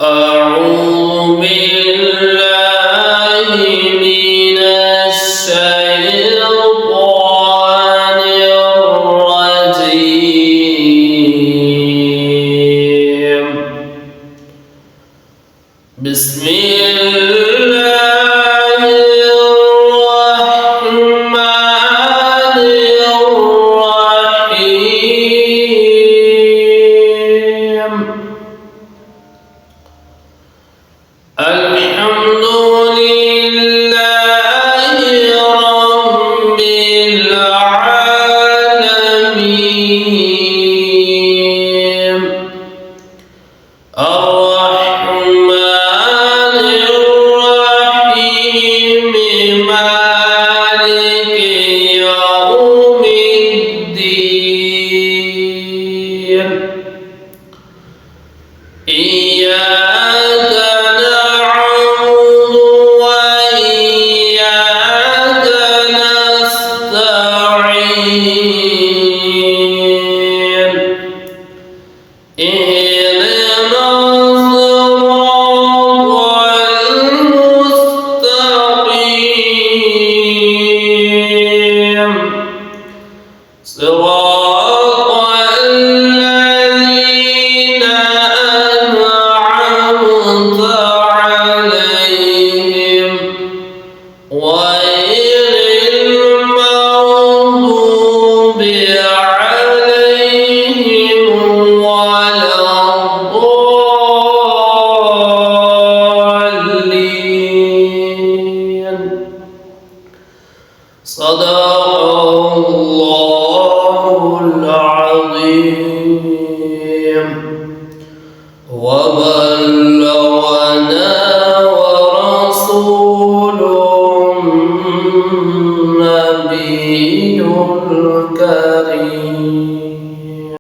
أعوذ بالله من الشيطان الرجيم. بسم الله الرحمن الرحيم. الحمد لله رب العالمين. الرحمن الرحيم مالك يوم الدين. إياك نعبد وإياك نستعين. اهدنا الصراط المستقيم. صراط الذين أنعمت عليهم غير المغضوب عليهم ولا الضالين. صدق الله العظيم وبلغنا ورسوله النبي الكريم.